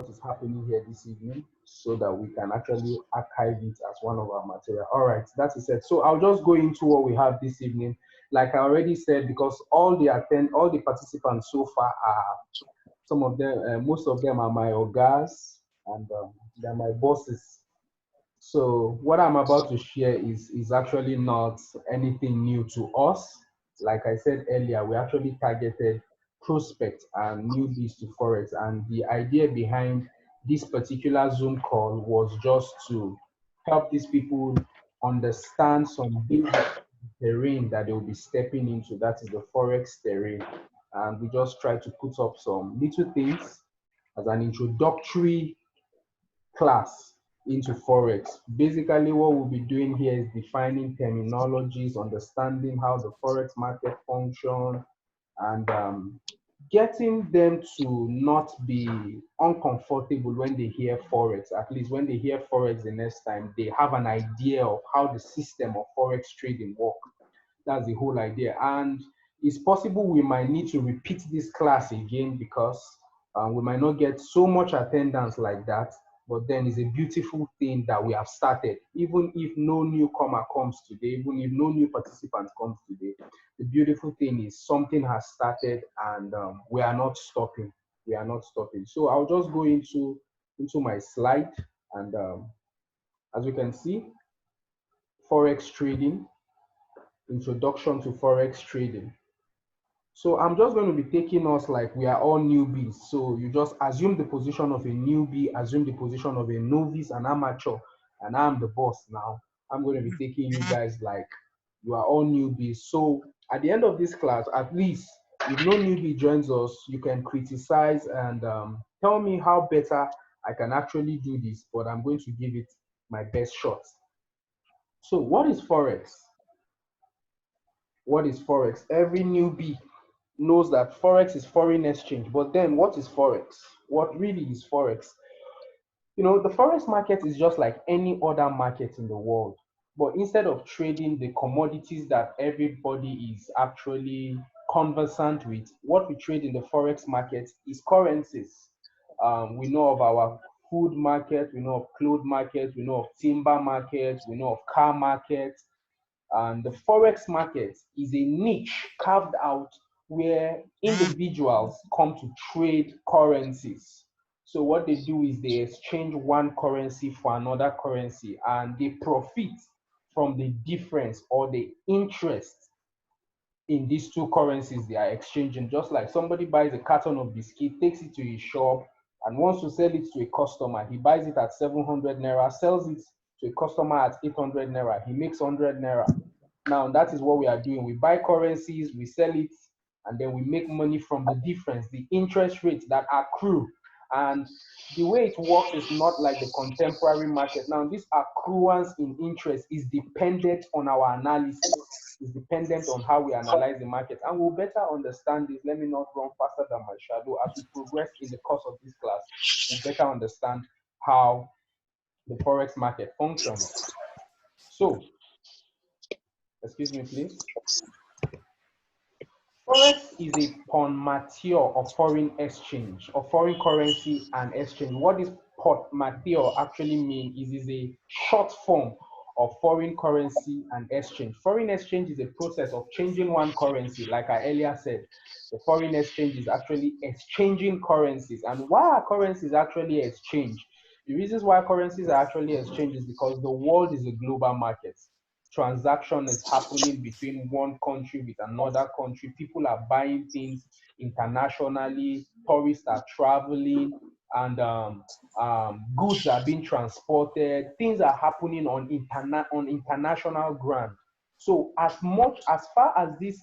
what is happening here this evening so that we can actually archive it as one of our material. All right, that is it. So I'll just go into what we have this evening. Like I already said, because all the participants so far are, some of them, most of them are my ogas, and they're my bosses. So what I'm about to share is actually not anything new to us. Like I said earlier, we actually targeted prospects and newbies to Forex. And the idea behind this particular Zoom call was just to help these people understand some basic terrain that they'll be stepping into. That is the Forex terrain. And we just try to put up some little things as an introductory class into Forex. Basically, what we'll be doing here is defining terminologies, understanding how the Forex market functions, and getting them to not be uncomfortable when they hear Forex. At least when they hear Forex the next time, they have an idea of how the system of Forex trading works. That's the whole idea. And it's possible we might need to repeat this class again because we might not get so much attendance like that. But then it's a beautiful thing that we have started. Even if no newcomer comes today, even if no new participant comes today, the beautiful thing is something has started, and we are not stopping. We are not stopping. So I'll just go into my slide, and as you can see, Forex trading. Introduction to Forex trading. So I'm just going to be taking us like we are all newbies. So you just assume the position of a newbie, assume the position of a novice, an amateur, and I'm the boss now. I'm going to be taking you guys like you are all newbies. So at the end of this class, at least if no newbie joins us, you can criticize and tell me how better I can actually do this, but I'm going to give it my best shot. So what is Forex? What is Forex? Every newbie knows that Forex is foreign exchange, but then what is Forex? What really is Forex? You know, the Forex market is just like any other market in the world, but instead of trading the commodities that everybody is actually conversant with, what we trade in the Forex market is currencies. We know of our food market, we know of clothes market, we know of timber market, we know of car market, and the Forex market is a niche carved out where individuals come to trade currencies. So what they do is they exchange one currency for another currency, and they profit from the difference or the interest in these two currencies they are exchanging. Just like somebody buys a carton of biscuit, takes it to his shop, and wants to sell it to a customer. He buys it at 700 naira, sells it to a customer at 800 naira. He makes 100 naira. Now that is what we are doing. We buy currencies, we sell it, and then we make money from the difference, the interest rates that accrue. And the way it works is not like the contemporary market. Now, this accruance in interest is dependent on our analysis. It's dependent on how we analyze the market. And we'll better understand this. Let me not run faster than my shadow. As we progress in the course of this class, we'll better understand how the Forex market functions. So, excuse me, please. Forex is a porn material of foreign exchange, of foreign currency and exchange. What this porn material actually means is a short form of foreign currency and exchange. Foreign exchange is a process of changing one currency. Like I earlier said, the foreign exchange is actually exchanging currencies. And why are currencies actually exchanged? The reasons why currencies are actually exchanged is because the world is a global market. Transaction is happening between one country with another country. People are buying things internationally. Tourists are traveling, and goods are being transported. Things are happening on international ground. So as far as these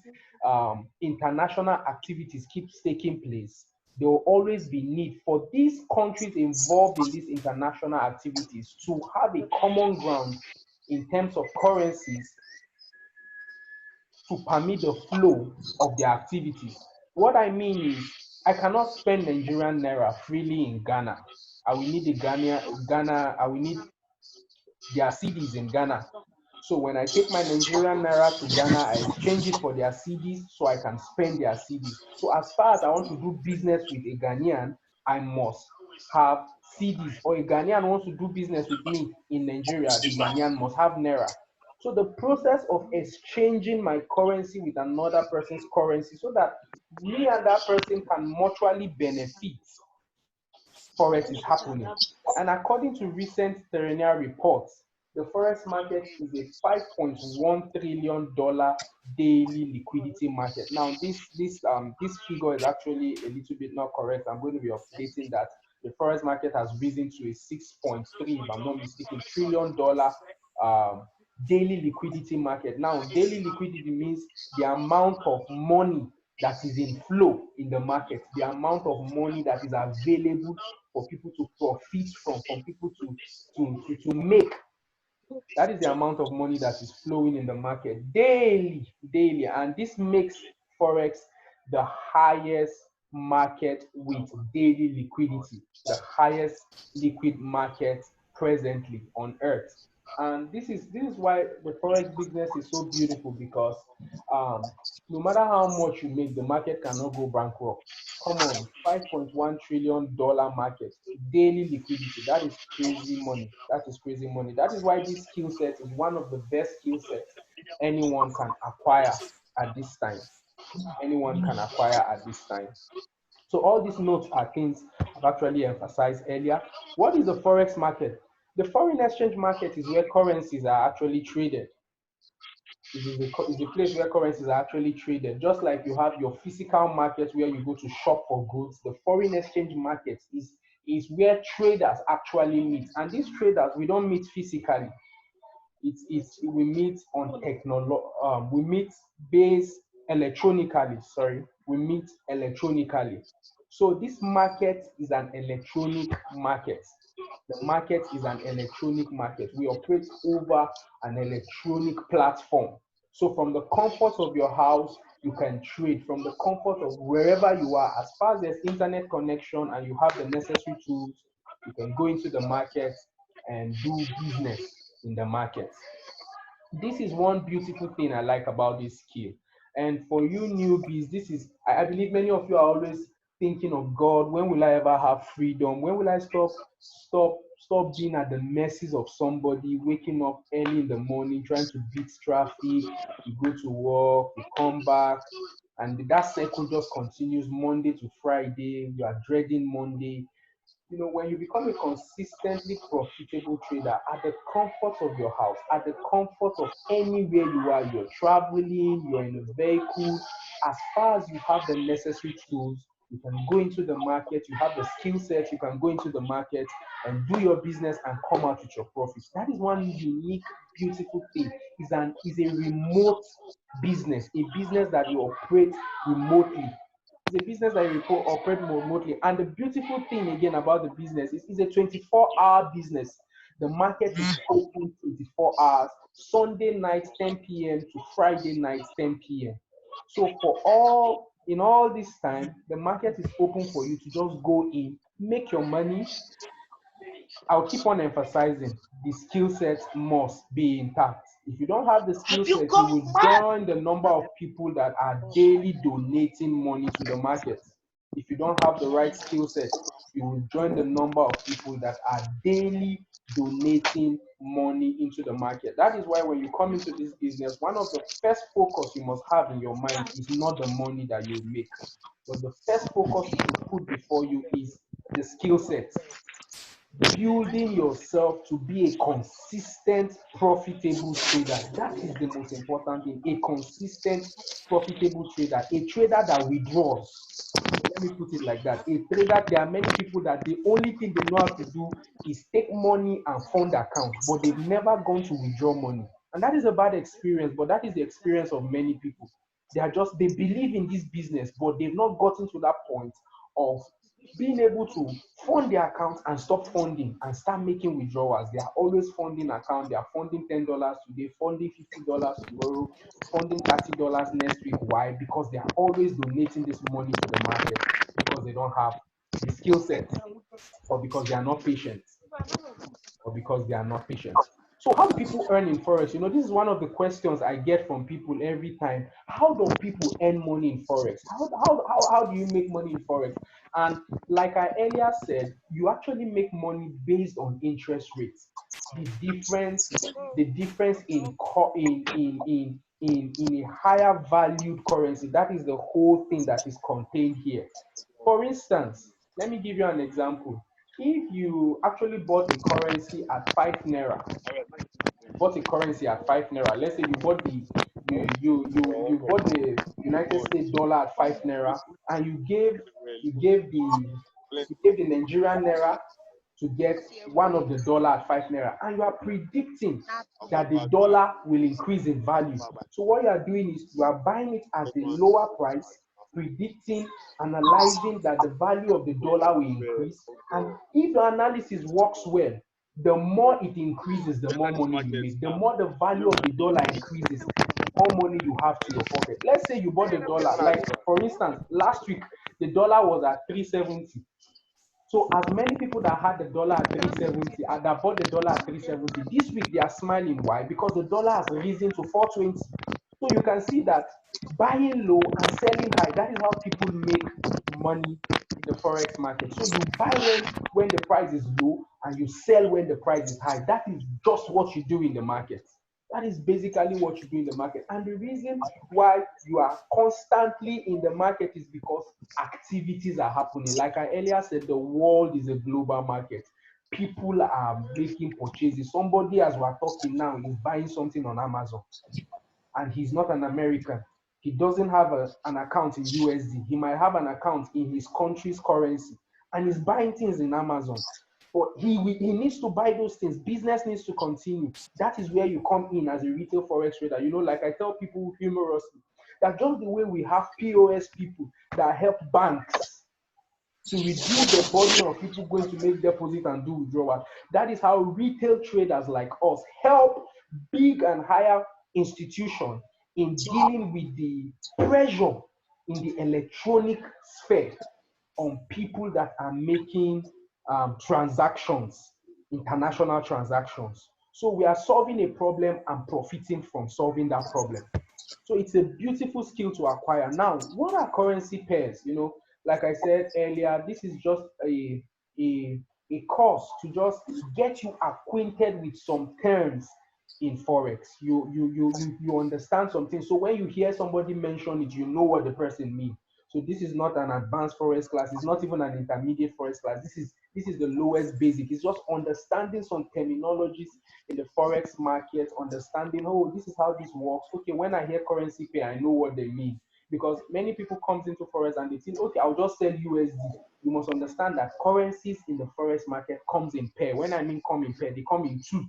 international activities keeps taking place, there will always be need for these countries involved in these international activities to have a common ground in terms of currencies to permit the flow of their activities. What I mean is, I cannot spend Nigerian naira freely in Ghana. I will need I will need their cedis in Ghana. So when I take my Nigerian naira to Ghana, I exchange it for their cedis so I can spend their cedis. So as far as I want to do business with a Ghanaian, I must have cedis, or a Ghanaian wants to do business with me in Nigeria, the Ghanaian must have naira. So the process of exchanging my currency with another person's currency so that me and that person can mutually benefit, Forex is happening. And according to recent Terrenia reports, the Forex market is a $5.1 trillion daily liquidity market. Now, this figure is actually a little bit not correct. I'm going to be updating that. The Forex market has risen to a 6.3, if I'm not mistaken, $1 trillion daily liquidity market. Now, daily liquidity means the amount of money that is in flow in the market, the amount of money that is available for people to profit from people to make. That is the amount of money that is flowing in the market daily. And this makes Forex the highest market with daily liquidity, the highest liquid market presently on earth. And this is why the Forex business is so beautiful, because no matter how much you make, the market cannot go bankrupt. Come on, $5.1 trillion market, daily liquidity. That is crazy money. That is crazy money. That is why this skill set is one of the best skill sets anyone can acquire at this time. Anyone can acquire at this time. So all these notes are things I've actually emphasized earlier. What is the Forex market? The foreign exchange market is where currencies are actually traded. Is a place where currencies are actually traded. Just like you have your physical market where you go to shop for goods, the foreign exchange market is where traders actually meet. And these traders, we don't meet physically. It's we meet on we meet based electronically. Sorry, we meet electronically. So this market is an electronic market. The market is an electronic market. We operate over an electronic platform. So from the comfort of your house, you can trade from the comfort of wherever you are. As far as there's internet connection and you have the necessary tools, you can go into the market and do business in the market. This is one beautiful thing I like about this skill. And for you newbies, this is, I believe many of you are always thinking of God. When will I ever have freedom? When will I stop being at the mercies of somebody, waking up early in the morning, trying to beat traffic, you go to work, you come back, and that cycle just continues Monday to Friday. You are dreading Monday. When you become a consistently profitable trader at the comfort of your house, at the comfort of anywhere you are, you're traveling, you're in a vehicle, as far as you have the necessary tools, you can go into the market, you have the skill set, you can go into the market and do your business and come out with your profits. That is one unique, beautiful thing. Is a remote business, a business that you operate remotely. It's a business that you operate remotely. And the beautiful thing again about the business is it's a 24-hour business. The market is open 24 hours, Sunday night 10 p.m. to Friday night 10 p.m. So in all this time, the market is open for you to just go in, make your money. I'll keep on emphasizing the skill set must be intact. If you don't have the skill set, you will join the number of people that are daily donating money to the market. If you don't have the right skill set, you will join the number of people that are daily donating money into the market. That is why when you come into this business, one of the first focus you must have in your mind is not the money that you make, but the first focus you should put before you is the skill set, building yourself to be a consistent, profitable trader. That is the most important thing. A consistent, profitable trader. A trader that withdraws. Let me put it like that. A trader, there are many people that the only thing they know how to do is take money and fund account, but they've never gone to withdraw money. And that is a bad experience, but that is the experience of many people. They believe in this business, but they've not gotten to that point of being able to fund their account and stop funding and start making withdrawals. They are always funding account. They are funding $10 today, funding $50 tomorrow, funding $30 next week. Why? Because they are always donating this money to the market because they don't have the skill set, or because they are not patient, So how do people earn in Forex? You know, this is one of the questions I get from people every time. How do people earn money in Forex? How do you make money in Forex? And like I earlier said, you actually make money based on interest rates. The difference, the difference in in a higher valued currency. That is the whole thing that is contained here. For instance, let me give you an example. If you actually bought a currency at 5 naira, bought a currency at 5 naira. Let's say you bought you bought the United States dollar at 5 naira, and you gave the you gave the Nigerian naira to get one of the dollar at 5 naira, and you are predicting that the dollar will increase in value. So what you are doing is you are buying it at the lower price, predicting, analyzing that the value of the dollar will increase, and if the analysis works well, the more it increases, the more money you make. The more the value of the dollar increases, the more money you have to your pocket. Let's say you bought the dollar, like for instance, last week the dollar was at 370. So as many people that had the dollar at 370 and that bought the dollar at 370, this week they are smiling. Why? Because the dollar has risen to 420. So you can see that buying low and selling high, that is how people make money in the forex market. So you buy when the price is low and you sell when the price is high. That is just what you do in the market. That is basically what you do in the market. And the reason why you are constantly in the market is because activities are happening. Like I earlier said, the world is a global market. People are making purchases. Somebody, as we're talking now, is buying something on Amazon, and he's not an American. He doesn't have an account in USD. He might have an account in his country's currency, and he's buying things in Amazon. But he needs to buy those things. Business needs to continue. That is where you come in as a retail forex trader. You know, like I tell people humorously, that just the way we have POS people that help banks to reduce the burden of people going to make deposit and do withdrawal. That is how retail traders like us help big and higher institutions in dealing with the pressure in the electronic sphere on people that are making transactions, international transactions. So we are solving a problem and profiting from solving that problem. So it's a beautiful skill to acquire. Now, what are currency pairs? You know, like I said earlier, this is just a, a course to just get you acquainted with some terms in forex. You understand something. So when you hear somebody mention it, you know what the person means. So this is not an advanced forex class. It's not even an intermediate forex class. This is the lowest basic. It's just understanding some terminologies in the forex market, understanding, oh, this is how this works. Okay, when I hear currency pair, I know what they mean. Because many people comes into forex and they think, okay, I'll just sell USD. You must understand that currencies in the forex market comes in pair. When I mean come in pair, they come in two.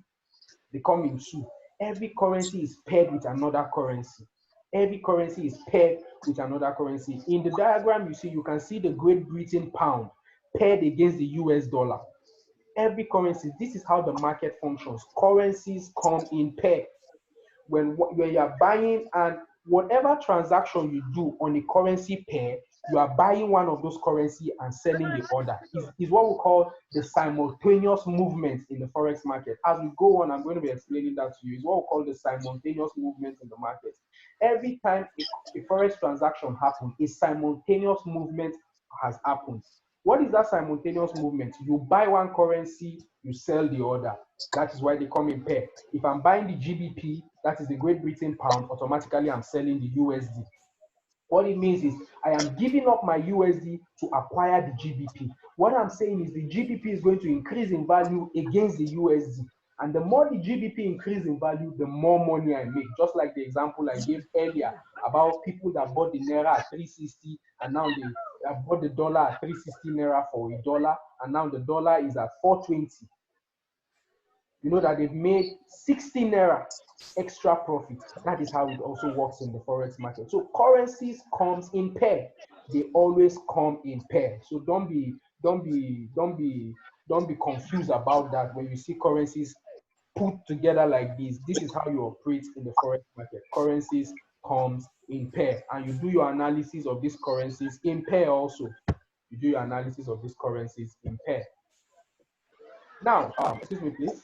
They come in two. Every currency is paired with another currency. Every currency is paired with another currency. In the diagram you see, you can see the Great Britain pound paired against the US dollar. Every currency, this is how the market functions. Currencies come in pair. When you are buying, and whatever transaction you do on a currency pair, you are buying one of those currency and selling the other. Is what we call the simultaneous movement in the forex market. As we go on, I'm going to be explaining that to you. It's what we call the simultaneous movement in the market. Every time a forex transaction happens, a simultaneous movement has happened. What is that simultaneous movement? You buy one currency, you sell the other. That is why they come in pair. If I'm buying the GBP, that is the Great Britain pound, automatically I'm selling the USD. What it means is I am giving up my USD to acquire the GBP. What I'm saying is the GBP is going to increase in value against the USD. And the more the GBP increase in value, the more money I make. Just like the example I gave earlier about people that bought the Naira at 360 and now they bought the dollar at 360 Naira for a dollar, and now the dollar is at 420. You know that they've made 60 Naira extra profit. That is how it also works in the forex market. So currencies comes in pair. They always come in pair. So don't be confused about that when you see currencies put together like this. This is how you operate in the forex market. Currencies comes in pair, and you do your analysis of these currencies in pair also. You do your analysis of these currencies in pair. Now, excuse me, please.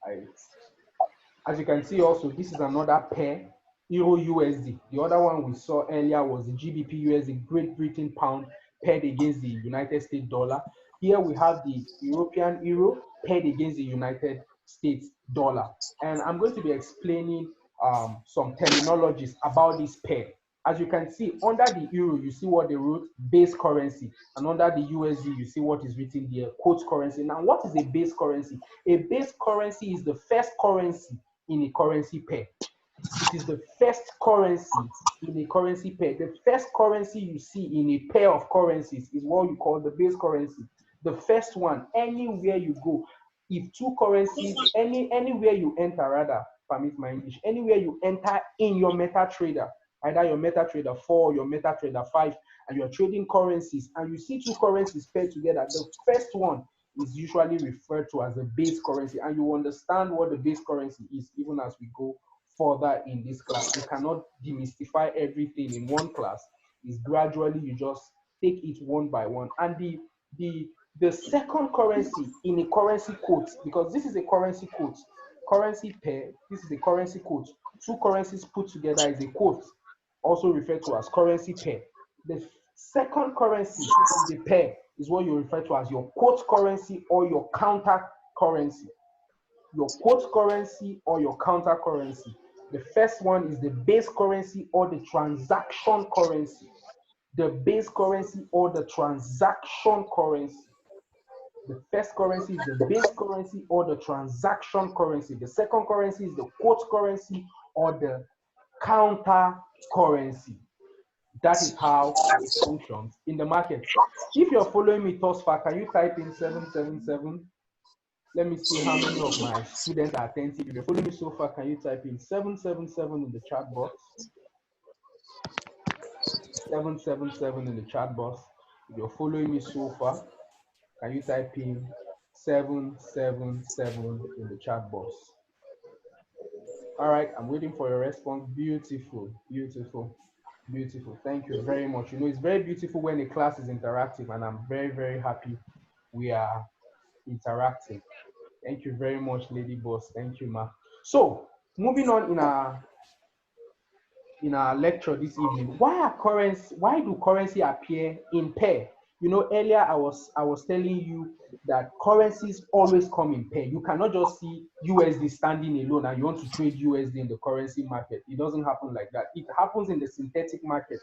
I As you can see also, this is another pair, Euro USD. The other one we saw earlier was the GBP USD, Great Britain pound, paired against the United States dollar. Here we have the European euro paired against the United States dollar. And I'm going to be explaining some terminologies about this pair. As you can see, under the euro, you see what they wrote, base currency. And under the USD, you see what is written there, quote currency. Now, what is a base currency? A base currency is the first currency in a currency pair. It is the first currency in a currency pair. The first currency you see in a pair of currencies is what you call the base currency. The first one, anywhere you go, if two currencies, anywhere you enter, rather, permit my English, anywhere you enter in your MetaTrader, either your MetaTrader 4 or your MetaTrader 5, and you're trading currencies, and you see two currencies paired together, the first one is usually referred to as the base currency, and you understand what the base currency is even as we go further in this class. We cannot demystify everything in one class. It's gradually, you just take it one by one. And the second currency in a currency quote, because this is a currency quote, currency pair, this is a currency quote. Two currencies put together is a quote, also referred to as currency pair. The second currency in the pair is what you refer to as your quote currency or your counter currency. Your quote currency or your counter currency. The first one is the base currency or the transaction currency. The base currency or the transaction currency. The first currency is the base currency or the transaction currency. The second currency is the quote currency or the counter currency. That is how it functions in the market. If you're following me thus far, can you type in 777? Let me see how many of my students are attentive. If you're following me so far, can you type in 777 in the chat box? 777 in the chat box. If you're following me so far, can you type in 777 in the chat box? All right, I'm waiting for your response. Beautiful, beautiful, beautiful. Thank you very much. You know, it's very beautiful when a class is interactive, and I'm very, very happy we are interactive. Thank you very much, Lady Boss. Thank you, ma. So, moving on in our lecture this evening, why do currency appear in pair? You know, earlier I was telling you that currencies always come in pair. You cannot just see USD standing alone and you want to trade USD in the currency market. It doesn't happen like that. It happens in the synthetic market.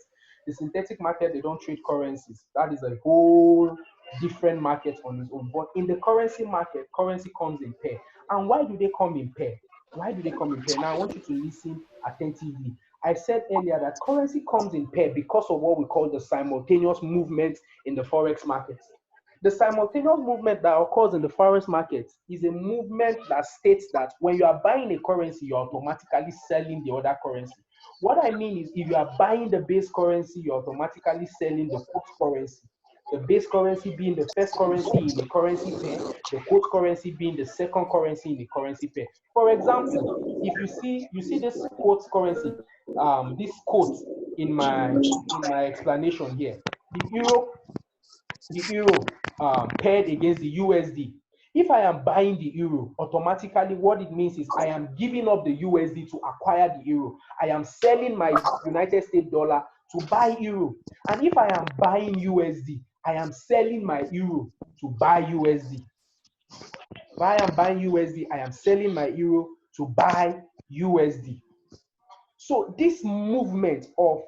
The synthetic market, they don't trade currencies. That is a whole different market on its own. But in the currency market, currency comes in pair. And why do they come in pair? Why do they come in pair? Now I want you to listen attentively. I said earlier that currency comes in pair because of what we call the simultaneous movement in the Forex market. The simultaneous movement that occurs in the Forex market is a movement that states that when you are buying a currency, you're automatically selling the other currency. What I mean is if you are buying the base currency, you're automatically selling the quote currency. The base currency being the first currency in the currency pair, the quote currency being the second currency in the currency pair. For example, if you see this quote currency, this quote in my explanation here, the euro paired against the USD. If I am buying the euro, automatically what it means is I am giving up the USD to acquire the euro. I am selling my United States dollar to buy euro. And if I am buying USD, I am selling my euro to buy USD. If I am buying USD, I am selling my euro to buy USD. So this movement of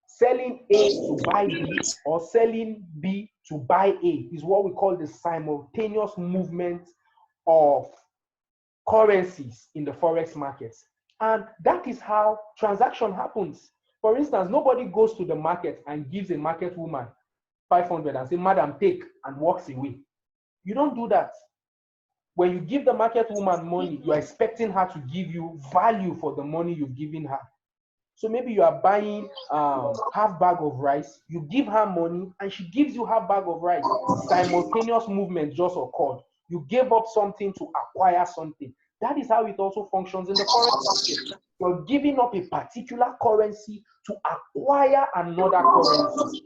selling A to buy B or selling B to buy A is what we call the simultaneous movement of currencies in the Forex markets. And that is how transaction happens. For instance, nobody goes to the market and gives a market woman 500 and say, "Madam, take," and walks away. You don't do that. When you give the market woman money, you are expecting her to give you value for the money you've given her. So maybe you are buying half bag of rice, you give her money and she gives you half bag of rice. Simultaneous movement just occurred. You gave up something to acquire something. That is how it also functions in the forex market. You're giving up a particular currency to acquire another currency.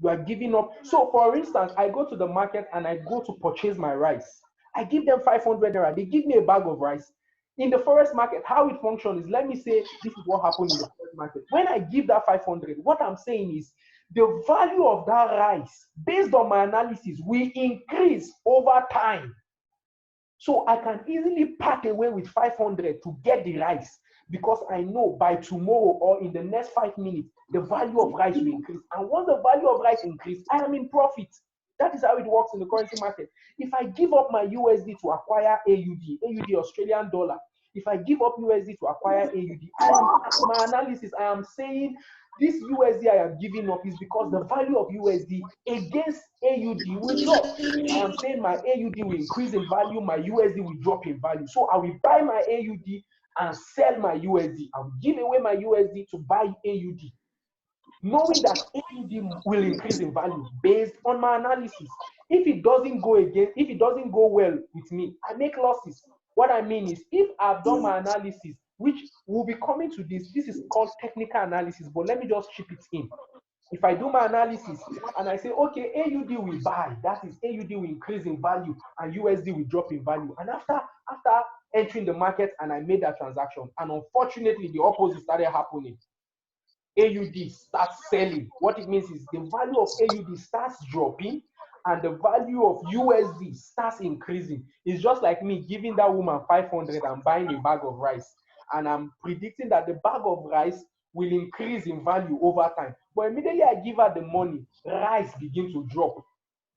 You are giving up. So for instance, I go to the market and I go to purchase my rice. I give them 500 naira. They give me a bag of rice. in the Forex market, how it functions is, let me say, this is what happened in the Forex market. When I give that 500, what I'm saying is the value of that rice, based on my analysis, will increase over time. So I can easily part away with 500 to get the rice, because I know by tomorrow or in the next 5 minutes, the value of rice will increase. And once the value of rice increases, I am in profit. That is how it works in the currency market. If I give up my USD to acquire AUD Australian dollar, if I give up USD to acquire AUD, my analysis, I am saying this USD I am giving up is because the value of USD against AUD will drop. I am saying my AUD will increase in value, my USD will drop in value. So I will buy my AUD and sell my USD. I will give away my USD to buy AUD, knowing that AUD will increase in value based on my analysis. If it doesn't go well with me, I make losses. What I mean is, if I've done my analysis, which will be coming to this is called technical analysis, but let me just chip it in. If I do my analysis and I say, okay, AUD will buy, that is, AUD will increase in value and USD will drop in value. And after entering the market and I made that transaction, and unfortunately the opposite started happening, AUD starts selling. What it means is the value of AUD starts dropping and the value of USD starts increasing. It's just like me giving that woman 500 and buying a bag of rice, and I'm predicting that the bag of rice will increase in value over time. But immediately I give her the money, rice begins to drop.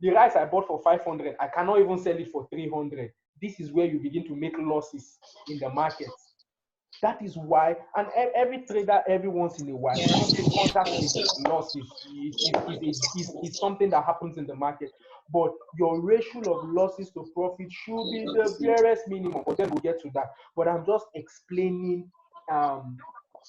The rice I bought for 500, I cannot even sell it for 300. This is where you begin to make losses in the market. That is why, and every trader, every once in a while, comes in contact with losses. It's something that happens in the market. But your ratio of losses to profit should be the barest minimum. But then we'll get to that. But I'm just explaining to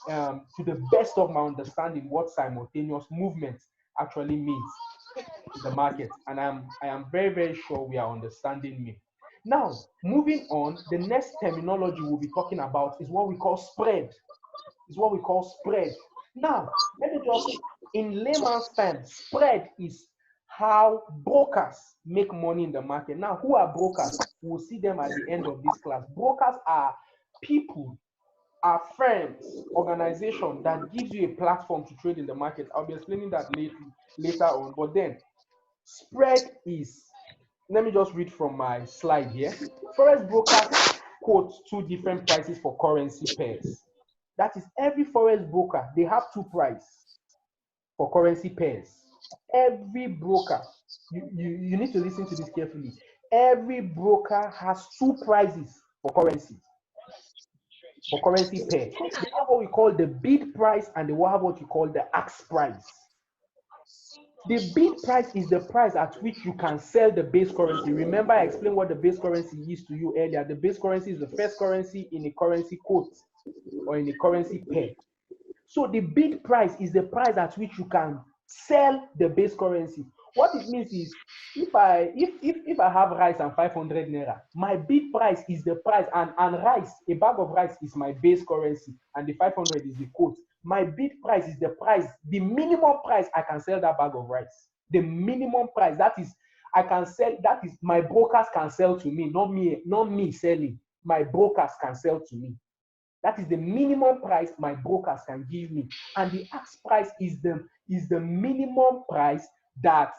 the best of my understanding what simultaneous movement actually means in the market. And I am very, very sure we are understanding me. Now, moving on, the next terminology we'll be talking about is what we call spread. Now, let me just, in layman's terms, spread is how brokers make money in the market. Now, who are brokers? We'll see them at the end of this class. Brokers are people, are firms, organizations that gives you a platform to trade in the market. I'll be explaining that later on. But then, spread is, let me just read from my slide here. Forex brokers quote two different prices for currency pairs. That is, every Forex broker, they have two prices for currency pairs. Every broker, you need to listen to this carefully. Every broker has two prices for currency pair. They have what we call the bid price and they have what you call the ask price. The bid price is the price at which you can sell the base currency. Remember, I explained what the base currency is to you earlier. The base currency is the first currency in a currency quote or in a currency pair. So the bid price is the price at which you can sell the base currency. What it means is, if I have rice and 500 naira, my bid price is the price, and rice, a bag of rice is my base currency, and the 500 is the quote. My bid price is the price, the minimum price I can sell that bag of rice. The minimum price, that is, I can sell, that is, my brokers can sell to me, not me selling. My brokers can sell to me. That is the minimum price my brokers can give me. And the ask price is the minimum price that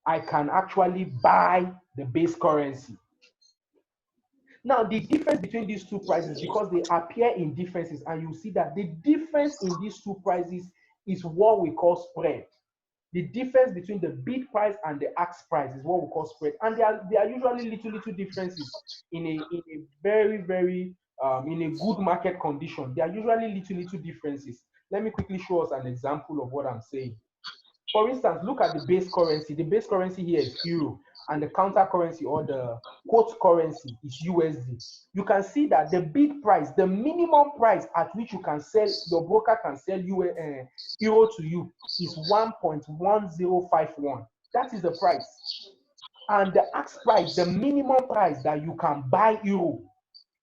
I can actually buy the base currency. Now, the difference between these two prices, because they appear in differences, and you see that the difference in these two prices is what we call spread. The difference between the bid price and the ask price is what we call spread. And they are usually little differences in a very, very in a good market condition. They are usually little differences. Let me quickly show us an example of what I'm saying. For instance, look at the base currency. The base currency here is euro, and the counter currency or the quote currency is USD. You can see that the bid price, the minimum price at which you can sell, your broker can sell euro to you, is 1.1051. That is the price. And the ask price, the minimum price that you can buy euro,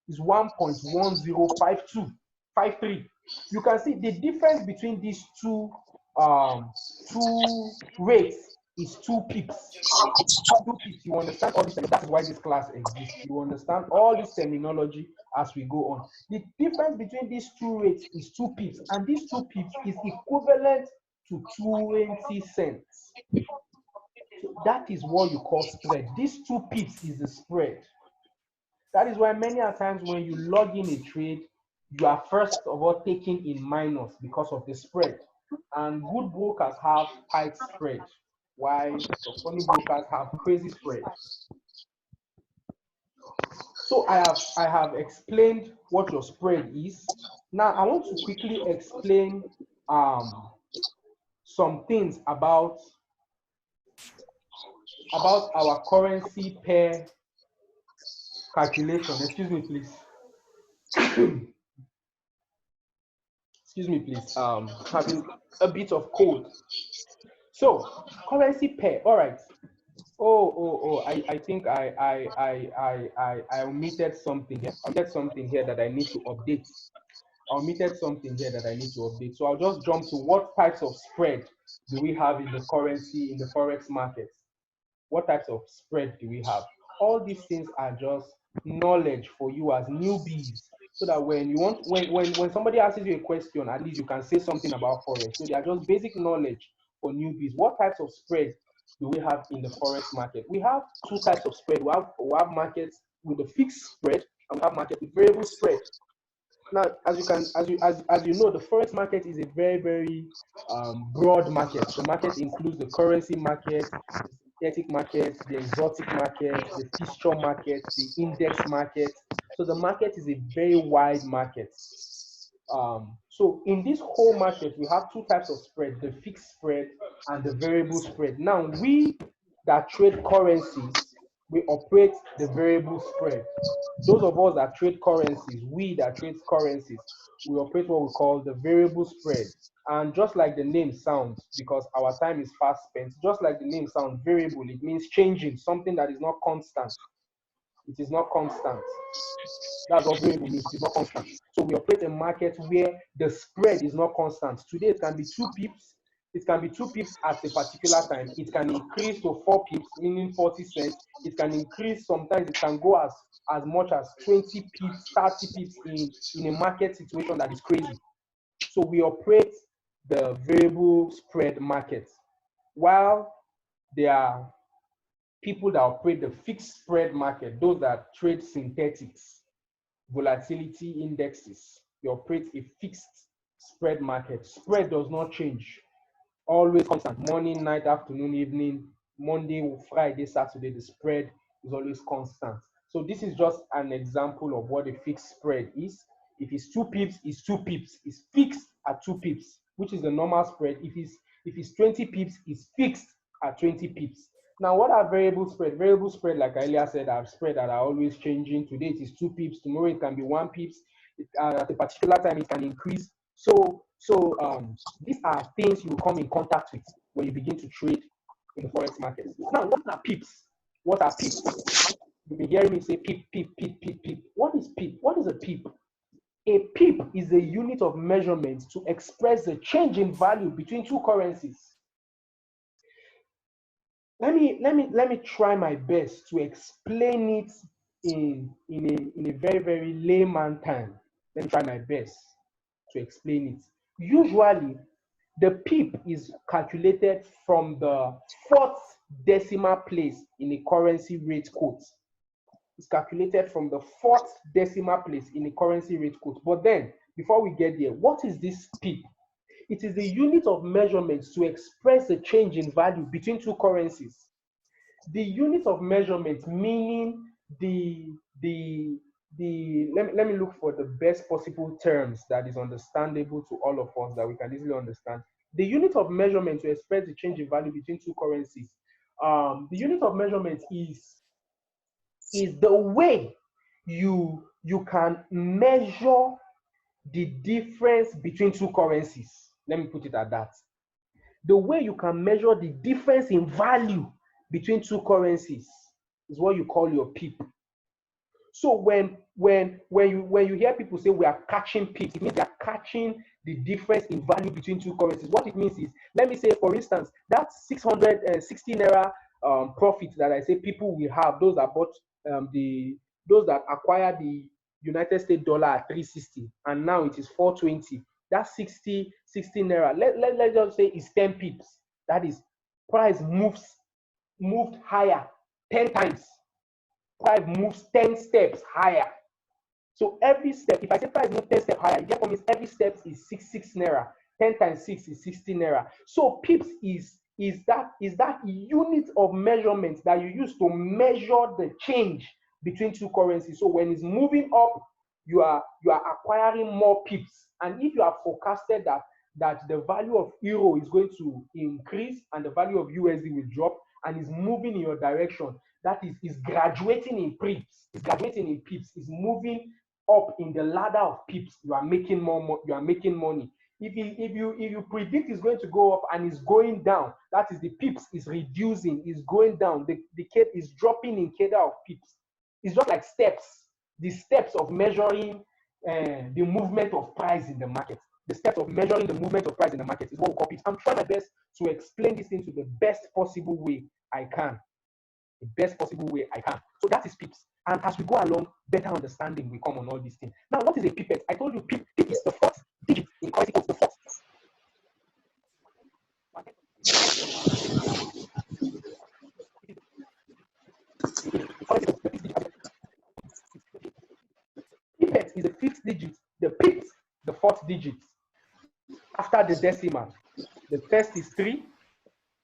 is 1.1053. You can see the difference between these two rates is 2 pips. 2 pips. You understand all this? That is why this class exists. You understand all this terminology as we go on. The difference between these 2 rates is 2 pips, and these 2 pips is equivalent to 20 cents. So that is what you call spread. These 2 pips is the spread. That is why many a times when you log in a trade, you are first of all taking in minus because of the spread. And good brokers have tight spread, while the funny brokers have crazy spread. So I have explained what your spread is. Now I want to quickly explain some things about our currency pair calculation. Excuse me, please. Excuse me, please. Having a bit of cold. So currency pair. All right. I think I omitted something here. I omitted something here that I need to update. So I'll just jump to what types of spread do we have in the currency, in the Forex market? What types of spread do we have? All these things are just knowledge for you as newbies, so that when you want, when somebody asks you a question, at least you can say something about Forex. So they are just basic knowledge for newbies. What types of spread do we have in the Forex market? We have 2 types of spread. We have markets with a fixed spread, and we have market with variable spread. Now, as you know, the Forex market is a very broad market. The market includes the currency market, the synthetic market, the exotic market, the fixture market, the index market. So the market is a very wide market. So in this whole market, we have 2 types of spread: the fixed spread and the variable spread. Now, we that trade currencies, we operate the variable spread. Those of us that trade currencies, we operate what we call the variable spread. And just like the name sounds, because our time is fast spent, just like the name sounds, variable, it means changing, something that is not constant. It is not constant. That's what variable means. It's not constant. So we operate a market where the spread is not constant. Today it can be 2 pips. It can be 2 pips at a particular time. It can increase to 4 pips, meaning 40 cents. It can increase. Sometimes it can go as much as 20 pips, 30 pips in a market situation that is crazy. So we operate the variable spread market, while there are people that operate the fixed spread market, those that trade synthetics, volatility indexes. They operate a fixed spread market. Spread does not change, always constant. Morning, night, afternoon, evening, Monday, Friday, Saturday, the spread is always constant. So this is just an example of what a fixed spread is. If it's 2 pips, it's 2 pips. It's fixed at 2 pips, which is the normal spread. If it's 20 pips, it's fixed at 20 pips. Now, what are variable spread? Variable spread, like I earlier said, are spread that are always changing. Today it is 2 pips. Tomorrow it can be 1 pips. At a particular time it can increase. So these are things you come in contact with when you begin to trade in the Forex market. Now, what are pips? What are pips? You've been hearing me say pip, pip, pip, pip, pip. What is pip? What is a pip? A pip is a unit of measurement to express the change in value between 2 currencies. Let me try my best to explain it in a very layman term. Let me try my best to explain it. Usually, the pip is calculated from the 4th decimal place in a currency rate quote. It's calculated from the 4th decimal place in a currency rate quote. But then, before we get there, what is this pip? It is the unit of measurement to express the change in value between 2 currencies. The unit of measurement, meaning let me look for the best possible terms that is understandable to all of us, that we can easily understand. The unit of measurement to express the change in value between 2 currencies. The unit of measurement is the way you can measure the difference between 2 currencies. Let me put it at that. The way you can measure the difference in value between 2 currencies is what you call your pip. So when you hear people say we are catching pips, it means they are catching the difference in value between two currencies. What it means is, let me say, for instance, that 660 naira profit that I say people will have, those that bought those that acquired the United States dollar at 360 and now it is 420. That 60 naira, let's just say is 10 pips. That is, price moved higher 10 times. Price moves 10 steps higher. So every step, if I say price moves 10 steps higher, it therefore means every step is 6 naira. 10 times 6 is 60 naira. So pips is that unit of measurement that you use to measure the change between two currencies. So when it's moving up, you are acquiring more pips. And if you have forecasted that the value of euro is going to increase and the value of USD will drop and is moving in your direction, that is graduating in pips. It's graduating in pips. It's moving up in the ladder of pips. You are making more. You are making money. If you predict it's going to go up and it's going down, that is, the pips is reducing, is going down. The K is dropping in cadre of pips. It's just like steps. The steps of measuring the movement of price in the market. The steps of measuring the movement of price in the market is what we call pips. I'm trying my best to explain this thing to the best possible way I can. The best possible way I can. So that is pips. And as we go along, better understanding will come on all these things. Now, what is a pipette? I told you pip is the fourth digit in currency codes, the fourth. Pipette is the fifth digit. The pip, the fourth digit after the decimal. The first is 3,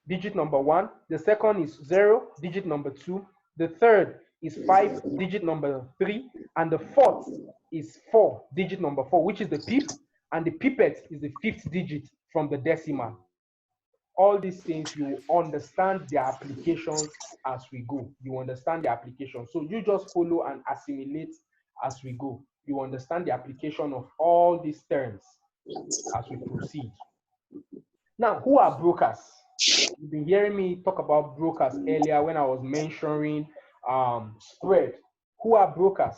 digit number 1. The second is 0, digit number 2. The third is 5, digit number 3. And the fourth is 4, digit number 4, which is the pip. And the pipette is the fifth digit from the decimal. All these things, you understand their applications as we go. You understand the application. So you just follow and assimilate as we go. You understand the application of all these terms as we proceed. Now, who are brokers? You've been hearing me talk about brokers earlier when I was mentioning spread. Who are brokers?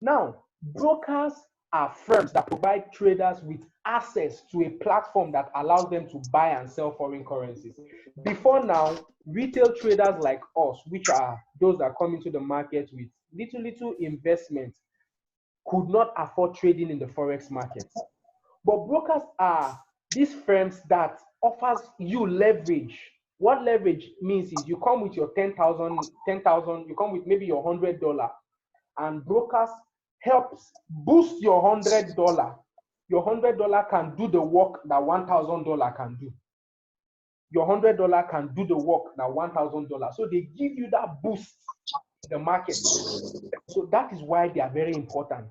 Now, brokers are firms that provide traders with access to a platform that allows them to buy and sell foreign currencies. Before now, retail traders like us, which are those that come into the market with little investment, could not afford trading in the Forex market. But brokers are these firms that offers you leverage. What leverage means is you come with your 10,000, you come with maybe your $100, and brokers helps boost your $100. Your $100 can do the work that $1,000 can do. Your $100 can do the work that $1,000. So they give you that boost in the market. So that is why they are very important.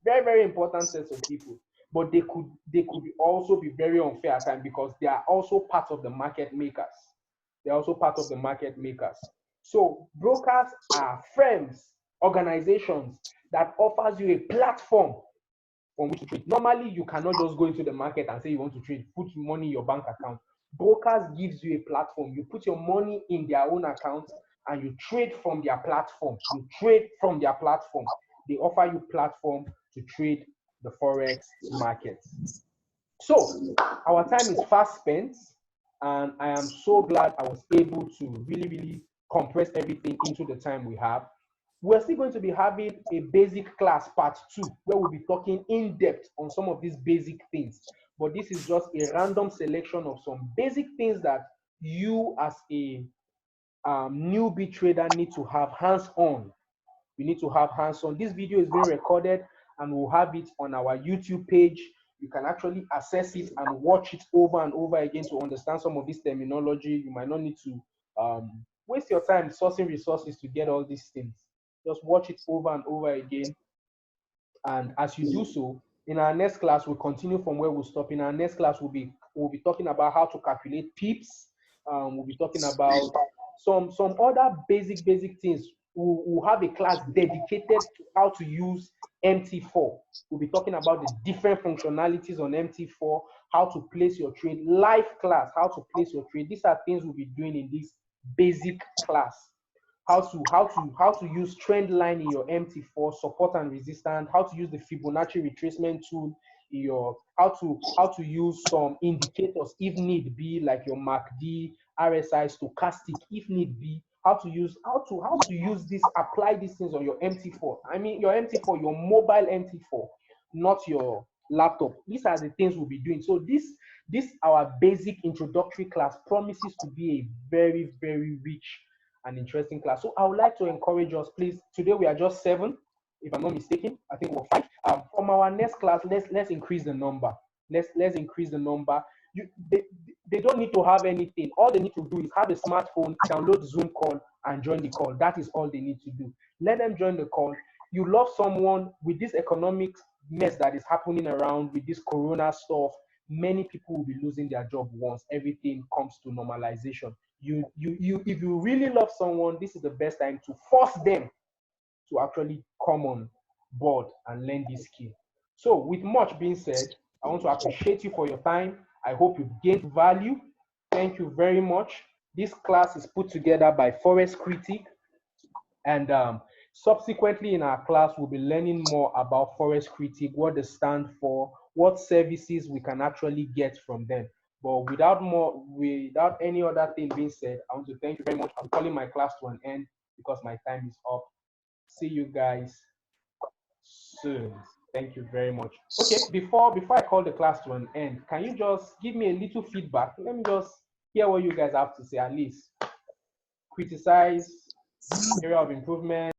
Very, very important sets of people. But they could also be very unfair at times because they are also part of the market makers. They're also part of the market makers. So brokers are firms, organizations that offers you a platform from which to trade. Normally, you cannot just go into the market and say you want to trade, put money in your bank account. Brokers gives you a platform. You put your money in their own account and you trade from their platform. You trade from their platform. They offer you platform to trade the Forex market. So our time is fast spent, and I am so glad I was able to really compress everything into the time we have. We're still going to be having a basic class part 2 where we'll be talking in depth on some of these basic things. But this is just a random selection of some basic things that you as a newbie trader need to have hands-on. You need to have hands-on. This video is being recorded and we'll have it on our YouTube page. You can actually access it and watch it over and over again to understand some of this terminology. You might not need to waste your time sourcing resources to get all these things. Just watch it over and over again. And as you do so, in our next class, we'll continue from where we'll stop. In our next class, we'll be talking about how to calculate pips. We'll be talking about some other basic things. We'll have a class dedicated to how to use MT4. We'll be talking about the different functionalities on MT4, how to place your trade, live class, how to place your trade. These are things we'll be doing in this basic class. how to use trend line in your MT4, support and resistance, how to use the Fibonacci retracement tool in your, how to use some indicators if need be, like your MACD, RSI, stochastic if need be, how to use this, apply these things on your MT4. I mean your MT4, your mobile MT4, not your laptop. These are the things we'll be doing. So this our basic introductory class promises to be a very, very rich and interesting class. So I would like to encourage us, please. Today we are just 7, if I'm not mistaken. I think we're 5. From our next class, let's increase the number. Let's increase the number. They don't need to have anything. All they need to do is have a smartphone, download Zoom call, and join the call. That is all they need to do. Let them join the call. You love someone with this economic mess that is happening around, with this corona stuff. Many people will be losing their job once everything comes to normalization. If you really love someone, this is the best time to force them to actually come on board and learn this skill. So with much being said, I want to appreciate you for your time. I hope you gained value. Thank you very much. This class is put together by Forex Critic, and subsequently in our class, we'll be learning more about Forex Critic, what they stand for, what services we can actually get from them. But without any other thing being said, I want to thank you very much. I'm calling my class to an end because my time is up. See you guys soon. Thank you very much. Okay, before I call the class to an end, can you just give me a little feedback? Let me just hear what you guys have to say, at least. Criticize, area of improvement.